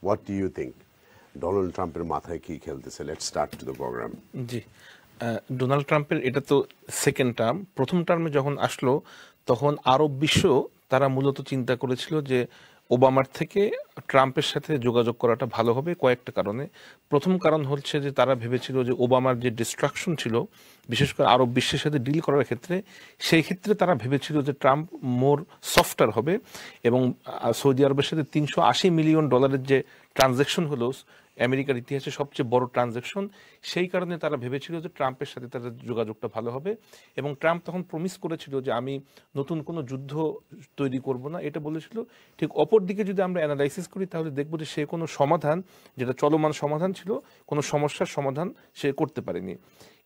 What do you think Donald ট্রাম্পের মাথায় কি খেলতেছে? Let's start to the programme. জি, ডোনাল্ড ট্রাম্পের এটা তো সেকেন্ড টার্ম। প্রথম টার্মে যখন আসলো তখন আরব বিশ্ব তারা মূলত চিন্তা করেছিল যে ওবামার থেকে ট্রাম্পের সাথে যোগাযোগ করাটা ভালো হবে কয়েকটা কারণে। প্রথম কারণ হচ্ছে যে তারা ভেবেছিল যে ওবামার যে ডিস্ট্রাকশন ছিল বিশেষ করে আরব বিশ্বের সাথে ডিল করার ক্ষেত্রে, সেই ক্ষেত্রে তারা ভেবেছিল যে ট্রাম্প মোর সফটার হবে এবং সৌদি আরবের সাথে $380 মিলিয়ন যে ট্রানজ্যাকশন হলো আমেরিকার ইতিহাসে সবচেয়ে বড় ট্রানজ্যাকশন, সেই কারণে তারা ভেবেছিল যে ট্রাম্পের সাথে তাদের যোগাযোগটা ভালো হবে। এবং ট্রাম্প তখন প্রমিস করেছিল যে আমি নতুন কোনো যুদ্ধ তৈরি করব না, এটা বলেছিল। ঠিক অপর দিকে যদি আমরা অ্যানালাইসিস করি তাহলে দেখব যে সে কোনো সমাধান, যেটা চলমান সমাধান ছিল, কোনো সমস্যার সমাধান সে করতে পারেনি।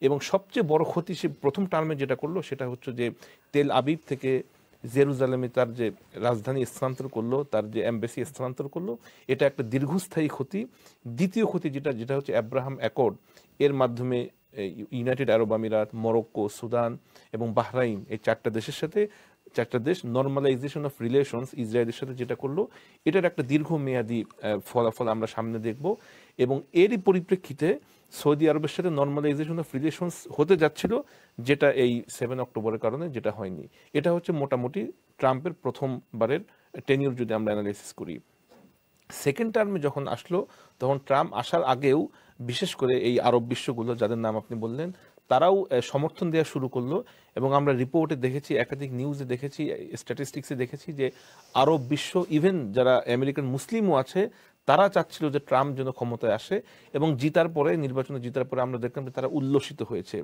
এবং সবচেয়ে বড় ক্ষতি সে প্রথম টার্মে যেটা করলো সেটা হচ্ছে যে তেল আবিব থেকে জেরুজালেমে তার যে রাজধানী স্থানান্তর করলো, তার যে এমবেসি স্থানান্তর করলো, এটা একটা দীর্ঘস্থায়ী ক্ষতি। দ্বিতীয় ক্ষতি যেটা হচ্ছে আব্রাহাম অ্যাকর্ড, এর মাধ্যমে ইউনাইটেড আরব আমিরাত, মরক্কো, সুদান এবং বাহরাইন, এই চারটা দেশ নর্মালাইজেশন অফ রিলেশনস ইসরায়েলের সাথে যেটা করলো, এটার একটা দীর্ঘমেয়াদী ফলাফল আমরা সামনে দেখব। এবং এরই পরিপ্রেক্ষিতে সৌদি আরবের সাথে নর্মালাইজেশন অফ রিলেশনস হতে যাচ্ছিল, যেটা এই 7 অক্টোবরের কারণে যেটা হয়নি। এটা হচ্ছে মোটামুটি ট্রাম্পের প্রথমবারের টেনিউর যদি আমরা অ্যানালাইসিস করি। সেকেন্ড টার্মে যখন আসলো তখন ট্রাম্প আসার আগেও বিশেষ করে এই আরব বিশ্বগুলো যাদের নাম আপনি বললেন তারাও সমর্থন দেওয়া শুরু করলো। এবং আমরা রিপোর্টে দেখেছি, একাধিক নিউজে দেখেছি, স্ট্যাটিস্টিক্সে দেখেছি যে আরব বিশ্ব, ইভেন যারা আমেরিকান মুসলিমও আছে, তারা চাচ্ছিল যে ট্রাম্প যেন ক্ষমতায় আসে। এবং নির্বাচনে জিতার পরে আমরা দেখলাম যে তারা উল্লসিত হয়েছে।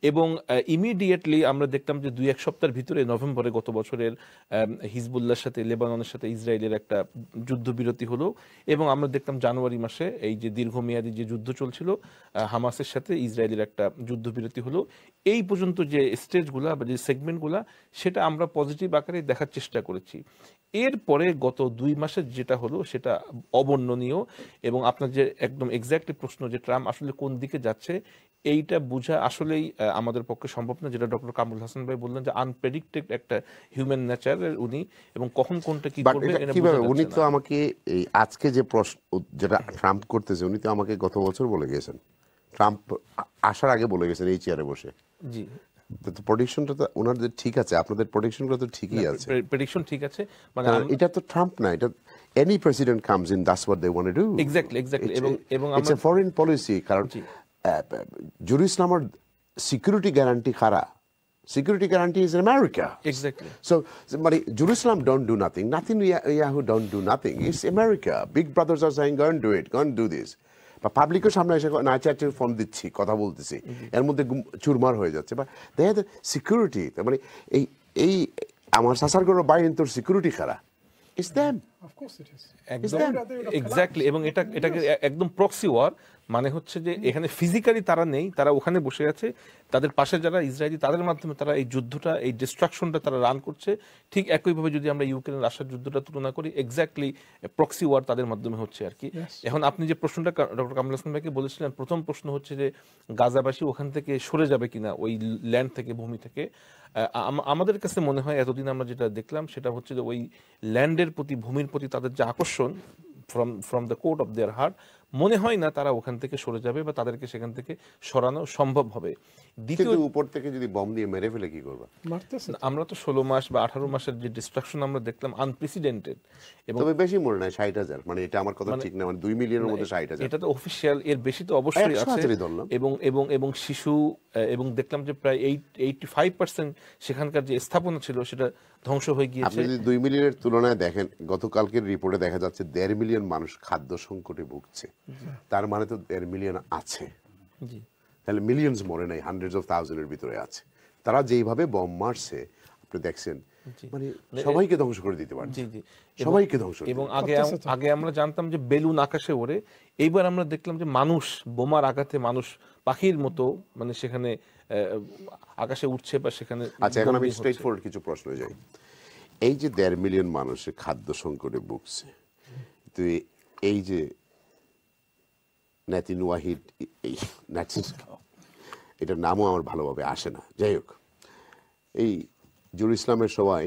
এবং ইমিডিয়েটলি আমরা দেখলাম যে 2-1 সপ্তাহের ভিতরে নভেম্বরে গত বছরের হিজবুল্লাহর সাথে লেবাননের সাথে ইসরায়েলের একটা যুদ্ধবিরতি হলো। এবং আমরা দেখলাম জানুয়ারি মাসে এই যে দীর্ঘমেয়াদী যে যুদ্ধ চলছিল হামাসের সাথে ইসরায়েলের একটা যুদ্ধবিরতি হলো। এই পর্যন্ত যে স্টেজগুলা বা যে সেগমেন্টগুলা, সেটা আমরা পজিটিভ আকারে দেখার চেষ্টা করেছি। এরপরে গত 2 মাসের যেটা হলো সেটা অবর্ণনীয়। এবং আপনার যে একদম এক্স্যাক্টলি প্রশ্ন যে ট্রাম্প আসলে কোন দিকে যাচ্ছে, এইটা বোঝা আসলেই আমাদের পক্ষে সম্ভব না। যেটা ডক্টর কামরুল হাসান ভাই বললেন যে আনপ্রেডিক্টেড একটা হিউম্যান নেচারের উনি, এবং কখন কোনটা কি করবে কিভাবে উনি তো আমাকে এই আজকে যে প্রশ্ন যেটা ট্রাম্প করতেছে, উনি তো আমাকে গত বছর বলে গেছেন, ট্রাম্প আসার আগে বলে গেছেন এই চেয়ারে বসে। জি, তো প্রেডিকশনটা তো ওনাদের ঠিক আছে, আপনাদের প্রেডিকশনগুলো তো ঠিকই আছে। প্রেডিকশন ঠিক আছে, মানে এটা তো ট্রাম্প না, এটা any president comes in, that's what they want to do. Exactly এবং it's a foreign policy, কারণ জেরুজালেমের সিকিউরিটি গ্যারান্টি কারা? Security guarantee is in America. Exactly. So, but Jerusalem don't do nothing. Netanyahu don't do nothing. It's America. Big brothers are saying, go and do it. Go and do this. বা পাবলিকের সামনে এসে নাচার phone দিচ্ছি, কথা বলতেছি, এর মধ্যে চুরমার হয়ে যাচ্ছে। বা দেখে তো সিকিউরিটি, মানে এই আমার সাসারগড় বাইরে তোর সিকিউরিটি খারা। It's them. Of course it is. Exactly. এবং এটাকে একদম প্রক্সি ওয়ার, মানে হচ্ছে যে এখানে ফিজিক্যালি তারা নেই, তারা ওখানে বসে আছে, তাদের পাশে যারা ইসরায়েলি তাদের মাধ্যমে তারা এই যুদ্ধটা, এই ডিস্ট্রাকশনটা তারা রান করছে। ঠিক একইভাবে যদি আমরা ইউক্রেনের রাশিয়ার যুদ্ধটা তুলনা করি, এক্স্যাক্টলি প্রক্সি ওয়ার তাদের মাধ্যমে হচ্ছে আর কি। এখন আপনি যে প্রশ্নটা ডক্টর কামরুল হাসান ভাইকে বলেছিলেন, প্রথম প্রশ্ন হচ্ছে যে গাজাবাসী ওখান থেকে সরে যাবে কিনা, ওই ল্যান্ড থেকে, ভূমি থেকে। আমাদের কাছে মনে হয় এতদিন আমরা যেটা দেখলাম সেটা হচ্ছে যে ওই ল্যান্ডের প্রতি, ভূমির প্রতি তাদের যে আকর্ষণ from the court of their heart, মনে হয় না তারা ওখান থেকে সরে যাবে বা তাদেরকে সেখান থেকে সরানো সম্ভব হবে। দ্বিতীয়, উপর থেকে যদি বম দিয়ে মেরে ফেলে কি করবে? আমরা তো 16 মাস বা 18 মাসের যে ডিস্ট্রাকশন আমরা দেখলাম, আনপ্রেসিডেন্টেড। এবং তবে বেশি মরে নাই, 60,000, মানে এটা আমার কথা ঠিক না, মানে 2 মিলিয়নের মধ্যে 60,000, এটা তো অফিশিয়াল, এর বেশি তো অবশ্যই আছে। এবং শিশু, এবং দেখলাম যে প্রায় 85% সেখানকার যে স্থাপনা ছিল সেটা ধ্বংস হয়ে গিয়েছে। আপনি যদি 2 মিলিয়নের তুলনায় দেখেন, গতকালকের রিপোর্টে দেখা যাচ্ছে 1.5 মিলিয়ন মানুষ খাদ্য সংকটে ভুগছে। তার মানে তো 1.5 মিলিয়ন আছে। তাহলে মিলিয়নস মরে নাই, হান্ড্রেডস অফ থাউজেন্ডের ভিতরে আছে। তারা যেইভাবে বম মারছে আপনি দেখছেন, মানে সবাইকে ধ্বংস করে দিতে পারছে, সবাইকে ধ্বংস। এবং আগে আমরা জানতাম যে বেলুন আকাশে ওড়ে, এইবার আমরা দেখলাম যে মানুষ বোমার আঘাতে, মানুষ পাখির মতো মানে সেখানে আকাশে উঠছে বা সেখানে। আচ্ছা, এখন আমি স্ট্রেট ফরওয়ার্ড কিছু প্রশ্ন যাই। এই যে 1.5 মিলিয়ন মানুষের খাদ্য সংকটে ভুগছে, তো এই যে এটার নামও আমার ভালোভাবে আসে না, যাই হোক, এই জেরুজালেমের সবাই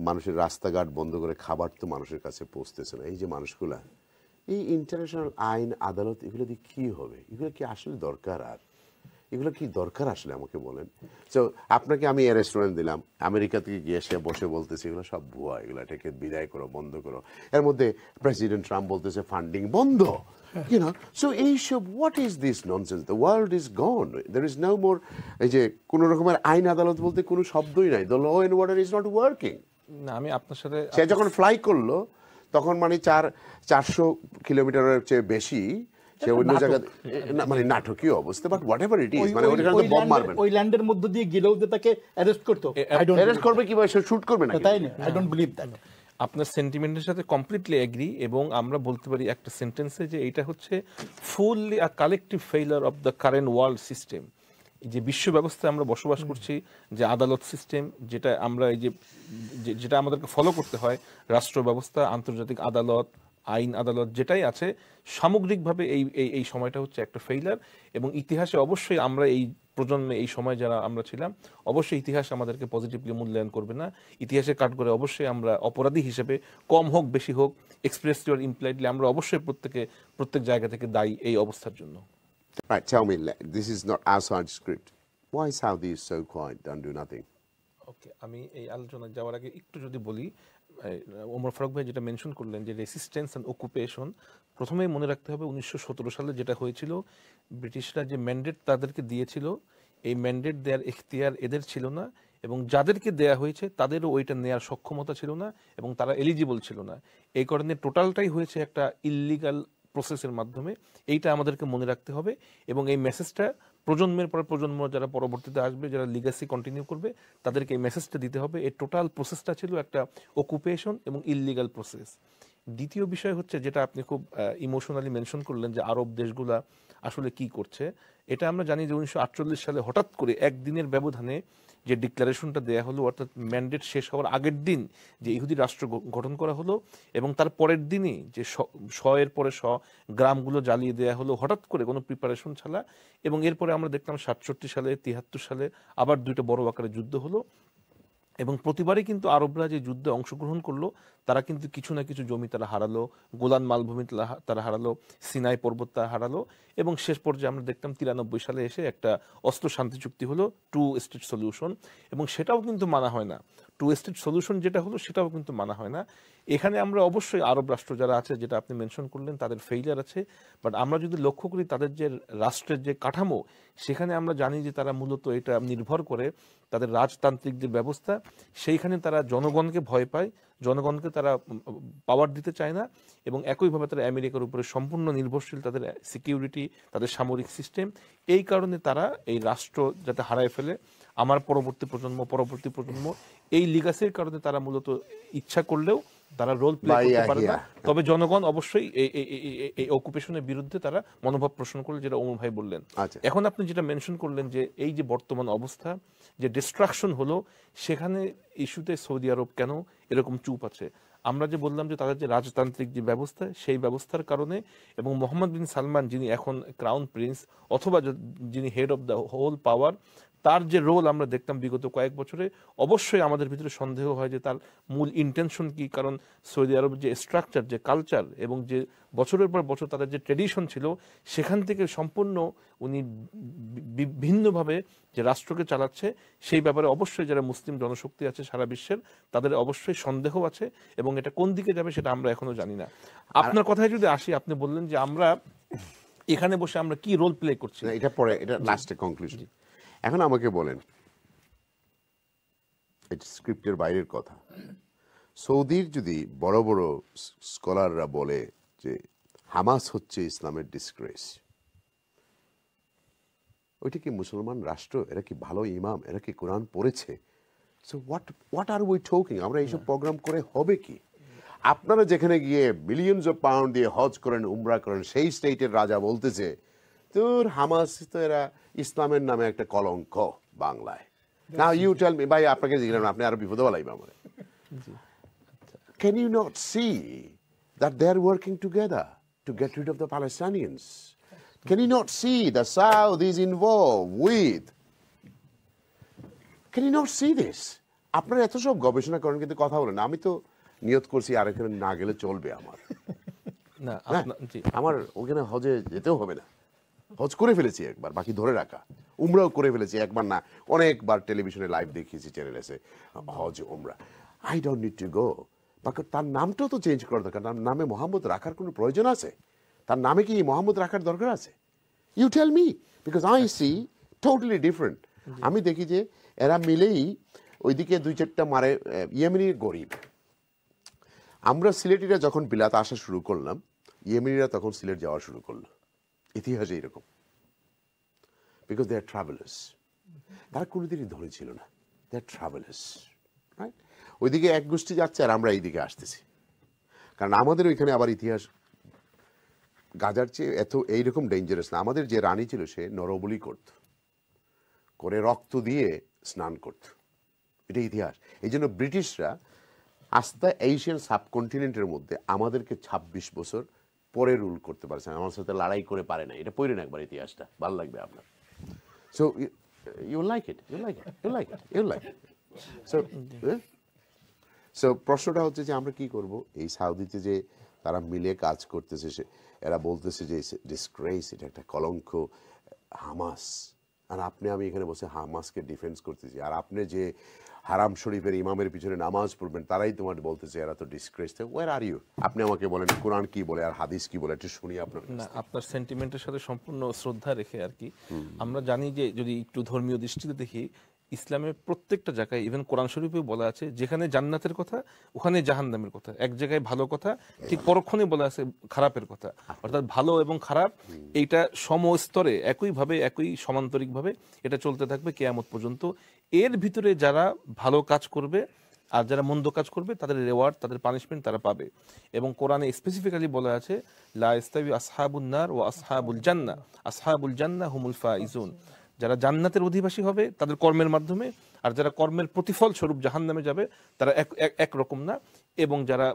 মানুষের রাস্তাঘাট বন্ধ করে খাবার তো মানুষের কাছে পৌঁছতেছে না। এই যে মানুষগুলা, এই ইন্টারন্যাশনাল আইন আদালত এগুলো দিয়ে কি হবে? এগুলো কি আসলে দরকার? আর এগুলো কি দরকার আসলে আমাকে বলেন। তো আপনাকে আমি রেস্টুরেন্ট দিলাম, আমেরিকা থেকে গিয়ে সে বসে বলতেছে এগুলো সব ভুয়া, এগুলো এটাকে বিদায় করো, বন্ধ করো। এর মধ্যে প্রেসিডেন্ট ট্রাম্প বলতেছে ফান্ডিং বন্ধ। You know, so এইসব what is this nonsense? The world is gone. There is no more এই যে কোন রকমের আইন আদালত বলতে কোনো শব্দই নাই। The law and order is not working. না, আমি আপনার সাথে সে যখন ফ্লাই করলো তখন মানে 400 কিলোমিটারের চেয়ে বেশি সে অন্য জায়গায় মানে নাটকীয় অবস্থা, but what ever it is, মানে ওইখানে বম মারবেন, ওই ল্যান্ডের মধ্য দিয়ে গেলেও যে তাকে অ্যারেস্ট করতো, অ্যারেস্ট করবে কিভাবে, সে শুট করবে না, তাই না? I don't believe that. আপনার সেন্টিমেন্টের সাথে কমপ্লিটলি এগ্রি, এবং আমরা বলতে পারি একটা সেন্টেন্সে যে এটা হচ্ছে fully a collective failure of the current world system. এই যে বিশ্ব ব্যবস্থায় আমরা বসবাস করছি, যে আদালত সিস্টেম, যেটা আমরা এই যে যেটা আমাদেরকে ফলো করতে হয়, রাষ্ট্র ব্যবস্থা, আন্তর্জাতিক আদালত, আইন আদালত যেটাই আছে, সামগ্রিকভাবে এই এই সময়টা হচ্ছে একটা ফেইলার। এবং ইতিহাসে অবশ্যই আমরা এই প্রজন্মে, এই সময় যারা আমরা ছিলাম, অবশ্যই ইতিহাস আমাদেরকে পজিটিভলি মূল্যায়ন করবে না। ইতিহাসের কাঠগড়ে অবশ্যই আমরা অপরাধী হিসেবে, কম হোক বেশি হোক, এক্সপ্রেসলি অর ইমপ্লাইডলি, আমরা অবশ্যই প্রত্যেক জায়গা থেকে দায়ী এই অবস্থার জন্য। Right, tell me, this is not outside script. Why Saudi is so quiet, don't do nothing? ওকে, আমি এই আলোচনায় যাওয়ার আগে একটু যদি বলি, ওমর ফারুক ভাই যেটা মেনশন করলেন যে রেসিস্টেন্স অ্যান্ড অকুপেশন, প্রথমেই মনে রাখতে হবে 1917 সালে যেটা হয়েছিল, ব্রিটিশরা যে ম্যান্ডেট তাদেরকে দিয়েছিল, এই ম্যান্ডেট দেওয়ার এখতিয়ার এদের ছিল না, এবং যাদেরকে দেয়া হয়েছে তাদেরও ওইটা নেওয়ার সক্ষমতা ছিল না, এবং তারা এলিজিবল ছিল না। এই কারণে টোটালটাই হয়েছে একটা ইললিগাল প্রসেসের মাধ্যমে। এইটা আমাদেরকে মনে রাখতে হবে, এবং এই মেসেজটা প্রজন্মের পর প্রজন্ম যারা পরবর্তীতে আসবে, যারা লিগাসি কন্টিনিউ করবে, তাদেরকে এই মেসেজটা দিতে হবে। এই টোটাল প্রসেসটা ছিল একটা অকুপেশন এবং ইললিগাল প্রসেস। দ্বিতীয় বিষয় হচ্ছে, যেটা আপনি খুব ইমোশনালি মেনশন করলেন, যে আরব দেশগুলা আসলে কি করছে। এটা আমরা জানি যে 1948 সালে হঠাৎ করে একদিনের ব্যবধানে যে ডিক্লারেশনটা দেয়া হলো, অর্থাৎ ম্যান্ডেট শেষ হওয়ার আগের দিন যে ইহুদি রাষ্ট্র গঠন করা হলো, এবং তার পরের দিনই যে এর পরে গ্রামগুলো জ্বালিয়ে দেয়া হলো, হঠাৎ করে কোনো প্রিপারেশন ছাড়া। এবং এরপরে আমরা দেখলাম 67 সালে, 73 সালে আবার দুইটা বড় আকারে যুদ্ধ হলো, এবং প্রতিবারই কিন্তু আরবরা যে যুদ্ধে অংশগ্রহণ করলো, তারা কিন্তু কিছু না কিছু জমি তারা হারালো, গোলান মালভূমি তারা হারালো, সিনাই পর্বত তারা হারালো, এবং শেষ পর্যায়ে আমরা দেখতাম 93 সালে এসে একটা অস্ত্র শান্তি চুক্তি হলো, 2 স্টেট সলিউশন, এবং সেটাও কিন্তু মানা হয় না। 2 স্টেট সলিউশন যেটা হলো সেটাও কিন্তু মানা হয় না। এখানে আমরা অবশ্যই আরব রাষ্ট্র যারা আছে, যেটা আপনি মেনশন করলেন, তাদের ফেইলিয়ার আছে, বাট আমরা যদি লক্ষ্য করি তাদের যে রাষ্ট্রের যে কাঠামো, সেখানে আমরা জানি যে তারা মূলত এটা নির্ভর করে তাদের রাজতান্ত্রিক যে ব্যবস্থা, সেইখানে তারা জনগণকে ভয় পায়, জনগণকে তারা পাওয়ার দিতে চায় না, এবং একইভাবে তারা আমেরিকার উপরে সম্পূর্ণ নির্ভরশীল, তাদের সিকিউরিটি, তাদের সামরিক সিস্টেম। এই কারণে তারা এই রাষ্ট্র যাতে হারায় ফেলে, আমার পরবর্তী প্রজন্ম এই লিগাসির কারণে তারা মূলত ইচ্ছা করলেও তারা রোল প্লে করতে পারে না। তবে জনগণ অবশ্যই এই অকুপেশনের বিরুদ্ধে তারা মনোভাব পোষণ করলে, যেটা ওমর ভাই বললেন। এখন আপনি যেটা মেনশন করলেন যে এই যে বর্তমান অবস্থা, যে ডিস্ট্রাকশন হলো, সেখানে ইস্যুতে সৌদি আরব কেন এরকম চুপ আছে? আমরা যে বললাম যে তাদের যে রাজতান্ত্রিক যে ব্যবস্থা, সেই ব্যবস্থার কারণে, এবং মোহাম্মদ বিন সালমান যিনি এখন ক্রাউন প্রিন্স, অথবা যিনি head of the whole power, তার যে রোল আমরা দেখতাম বিগত কয়েক বছরে, অবশ্যই আমাদের ভিতরে সন্দেহ হয় যে তার মূল ইন্টেনশন কি। কারণ সৌদি আরবের যে স্ট্রাকচার, যে কালচার, এবং যে বছরের পর বছর তাদের যে ট্রেডিশন ছিল, সেখান থেকে সম্পূর্ণ উনি ভিন্নভাবে যে রাষ্ট্রকে চালাচ্ছে, সেই ব্যাপারে অবশ্যই যারা মুসলিম জনশক্তি আছে সারা বিশ্বের, তাদের অবশ্যই সন্দেহ আছে, এবং এটা কোন দিকে যাবে সেটা আমরা এখনো জানি না। আপনার কথায় যদি আসি, আপনি বললেন যে আমরা এখানে বসে আমরা কি রোল প্লে করছি, এটা পরে, এটা লাস্টে কনক্লুশন। এখন আমাকে বলেন, এটা স্ক্রিপ্টের বাইরের কথা, সৌদির যদি বড় বড় স্কলাররা বলে যে হামাস হচ্ছে ইসলামের ডিসগ্রেস, ওইটা কি মুসলমান রাষ্ট্র? এরা কি ভালো ইমাম? এরা কি কোরআন পড়েছে? So what are we talking? আমরা এইসব প্রোগ্রাম করে হবে কি? আপনারা যেখানে গিয়ে বিলিয়নস অফ পাউন্ড দিয়ে হজ করেন, উমরা করেন, সেই স্টেটের রাজা বলতেছে তোর হামাস তো এরা ইসলামের নামে একটা কলঙ্ক বাংলায়। নাও ইউ টেল মি, ভাই আপনাকে জিজ্ঞাসা, আপনি আরো বিপদে বলাইবে আমার। Can you not see that they are working together to get rid of the Palestinians? Can you not see the South is involved with? Can you not see this? আপনারা এত সব গবেষণা করেন কিন্তু কথা বলেন। আমি তো নিয়ত করছি আর এখানে না গেলে চলবে আমার। না, হ্যাঁ? জি। আমার ওখানে হজে যেতেও হবে না, হজ করে ফেলেছি একবার, বাকি ধরে রাখা। উমরাও করে ফেলেছি একবার না অনেকবার, টেলিভিশনে লাইভ দেখিয়েছি, চ্যানেল এসে হজ উমরা। I don't need to go. বাকি তার নামটাও তো চেঞ্জ করা দরকার। তার নামে মোহাম্মদ রাখার কোনো প্রয়োজন আছে? তার নামে কি মোহাম্মদ রাখার দরকার আছে? You tell me, because I see totally different. আমি দেখি যে এরা মিলেই ওইদিকে দুই চারটা মারে, ইয়েমেনি গরিব। আমরা সিলেটিরা যখন বিলাত আসা শুরু করলাম, ইয়েমেনিরা তখন সিলেট যাওয়া শুরু করলো। ইতিহাসে এরকম, বিকজ দে আর ট্রাভেলার্স। তারা কোনোদিনই ধনী ছিল না, দে আর ট্রাভেলার্স, রাইট? ওইদিকে এক গোষ্ঠী যাচ্ছে আর আমরা এইদিকে আসতেছি, কারণ আমাদের ওইখানে আবার ইতিহাস গাজার চেয়ে এত এইরকম ডেঞ্জারাস না। আমাদের যে রানী ছিল সে নরবলি করত, করে রক্ত দিয়ে স্নান করত, এটা ইতিহাস। এই জন্য ব্রিটিশরা আস্তে এশিয়ান সাবকন্টিনেন্টের মধ্যে আমাদেরকে 26 বছর পরে রুল করতে পারছে, আমার সাথে লড়াই করে পারে না। এটা পড়েন একবার ইতিহাসটা, ভালো লাগবে আপনার। So you like it, you like it, you like it, you like it. So so প্রশ্নটা হচ্ছে যে আমরা কি করব? এই সাউদিতে যে তারা মিলে কাজ করতেছে, এরা বলতেছে যে ডিসগ্রেস, এটা একটা কলঙ্ক হামাস, আর আমি এখানে বসে হামাসকে ডিফেন্স করতেছি, আর আপনি যে হারাম শরীফের ইমামের পিছনে নামাজ পড়বেন তারাই তোমার বলতেছে এরা তো ডিসগ্রেস। War are you? আপনি আমাকে বলেন কোরআন কি বলে আর হাদিস কি বলে, একটু শুনি আপনার। না, আপনার সেন্টিমেন্টের সাথে সম্পূর্ণ শ্রদ্ধা রেখে আর কি, আমরা জানি যে যদি একটু ধর্মীয় দৃষ্টিতে দেখি, ইসলামের প্রত্যেকটা জায়গায়, ইভেন কোরআন শরীফেও বলা আছে যেখানে জান্নাতের কথা ওখানে জাহান্নামের কথা, এক জায়গায় ভালো কথা ঠিক পরক্ষণে বলা আছে খারাপের কথা। অর্থাৎ ভালো এবং খারাপ এইটা সমস্তরে একইভাবে, একই সমান্তরিকভাবে এটা চলতে থাকবে কিয়ামত পর্যন্ত। এর ভিতরে যারা ভালো কাজ করবে আর যারা মন্দ কাজ করবে তাদের রেওয়ার্ড, তাদের পানিশমেন্ট তারা পাবে। এবং কোরআনে স্পেসিফিক্যালি বলা আছে লা ইস্তাবি আসহাবুন নার ওয়া আসহাবুল জান্নাহ, আসহাবুল জান্নাহ হুমুল ফাইজুন। যারা জান্নাতের অধিবাসী হবে তাদের কর্মের মাধ্যমে, আর যারা কর্মের প্রতিফল স্বরূপ জাহান্নামে যাবে তারা এক রকম না। এবং যারা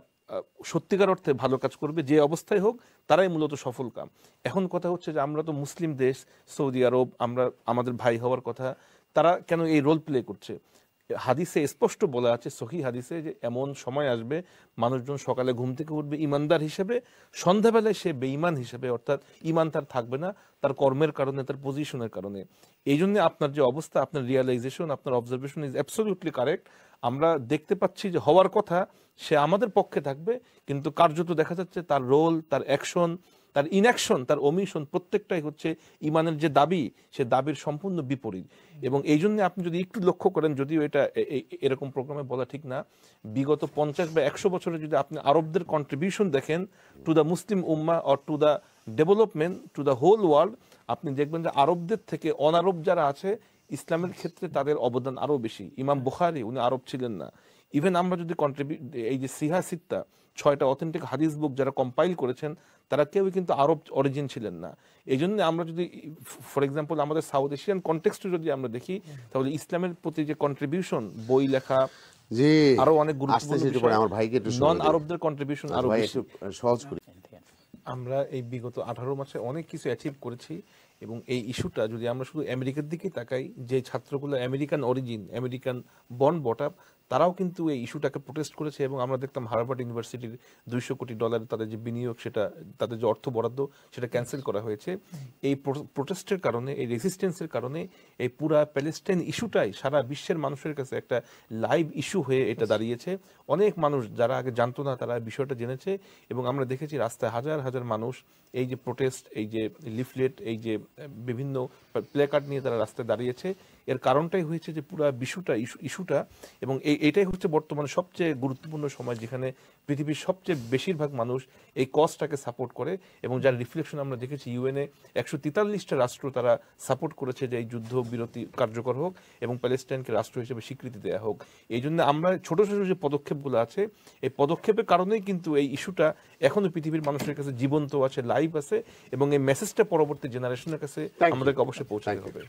সত্যিকার অর্থে ভালো কাজ করবে যে অবস্থায় হোক তারাই মূলত সফল কাম। এখন কথা হচ্ছে যে আমরা তো মুসলিম দেশ, সৌদি আরব, আমরা আমাদের ভাই হওয়ার কথা, তারা কেন এই রোল প্লে করছে? হাদিসে স্পষ্ট বলা আছে, সহি হাদিসে, যে এমন সময় আসবে মানুষজন সকালে ঘুম থেকে উঠবে ইমানদার হিসেবে, সন্ধ্যাবেলায় সে বেঈমান হিসেবে, অর্থাৎ ইমান তার থাকবে না তার কর্মের কারণে, তার পজিশনের কারণে। এই জন্য আপনার যে অবস্থা, আপনার রিয়ালাইজেশন, আপনার অবজারভেশন ইজ অ্যাবসলিউটলি কারেক্ট। আমরা দেখতে পাচ্ছি যে হওয়ার কথা সে আমাদের পক্ষে থাকবে, কিন্তু কার্যত দেখা যাচ্ছে তার রোল, তার অ্যাকশন, তার ইনঅ্যাকশন, তার ওমিশন প্রত্যেকটাই হচ্ছে ইমানের যে দাবি সে দাবির সম্পূর্ণ বিপরীত। এবং এই জন্য আপনি যদি একটু লক্ষ্য করেন, যদিও এটা এরকম প্রোগ্রামে বলা ঠিক না, বিগত 50 বা 100 বছরে যদি আপনি আরবদের কন্ট্রিবিউশন দেখেন টু দ্য মুসলিম উম্মাহ or to the development, to the whole world, আপনি দেখবেন যে আরবদের থেকে অনারব যারা আছে ইসলামের ক্ষেত্রে তাদের অবদান আরও বেশি। ইমাম বুখারী উনি আরব ছিলেন না। ইভেন আমরা যদি এই যে সিহা সিত্তা, 6টা অথেন্টিক হাদিস বুক যারা কম্পাইল করেছেন তারা কেউই কিন্তু আরব অরিজিন ছিলেন না। এই জন্য আমরা যদি ফর এক্সাম্পল আমাদের সাউথ এশিয়ান কনটেক্সটে যদি আমরা দেখি, তাহলে ইসলামের প্রতি যে কন্ট্রিবিউশন, বই লেখা, আরো অনেক গুরুত্বপূর্ণ আমার ভাইকে নন আরবদের কন্ট্রিবিউশন আরো বেশি। সহজ করি, আমরা এই বিগত 18 মাসে অনেক কিছু অ্যাচিভ করেছি। এবং এই ইস্যুটা যদি আমরা শুধু আমেরিকার দিকে তাকাই, যে ছাত্রগুলো আমেরিকান অরিজিন, আমেরিকান বর্ন বট আপ, তারাও কিন্তু এই ইস্যুটাকে প্রোটেস্ট করেছে। এবং আমরা দেখতাম হার্ভার্ড ইউনিভার্সিটির $200 কোটি তাদের যে বিনিয়োগ, সেটা তাদের যে অর্থ বরাদ্দ সেটা ক্যান্সেল করা হয়েছে। এই প্রোটেস্টের কারণে, এই রেজিস্ট্যান্সের কারণে এই পুরা প্যালেস্টাইন ইস্যুটাই সারা বিশ্বের মানুষের কাছে একটা লাইভ ইস্যু হয়ে এটা দাঁড়িয়েছে। অনেক মানুষ যারা আগে জানতো না তারা বিষয়টা জেনেছে। এবং আমরা দেখেছি রাস্তায় হাজার হাজার মানুষ এই যে প্রোটেস্ট, এই যে লিফলেট, এই যে বিভিন্ন প্লেকার্ড নিয়ে তারা রাস্তায় দাঁড়িয়েছে। এর কারণটাই হয়েছে যে পুরো ইস্যুটা এবং এইটাই হচ্ছে বর্তমানে সবচেয়ে গুরুত্বপূর্ণ সময়, যেখানে পৃথিবীর সবচেয়ে বেশিরভাগ মানুষ এই কজটাকে সাপোর্ট করে। এবং যার রিফ্লেকশন আমরা দেখেছি ইউএনএ 143টা রাষ্ট্র তারা সাপোর্ট করেছে যে এই যুদ্ধ বিরতি কার্যকর হোক এবং প্যালেস্টাইনকে রাষ্ট্র হিসেবে স্বীকৃতি দেওয়া হোক। এই জন্য আমরা ছোট ছোট যে পদক্ষেপগুলো আছে, এই পদক্ষেপের কারণেই কিন্তু এই ইস্যুটা এখনো পৃথিবীর মানুষের কাছে জীবন্ত আছে, লাইভ আছে। এবং এই মেসেজটা পরবর্তী জেনারেশনের কাছে আমাদেরকে অবশ্যই পৌঁছাতে হবে।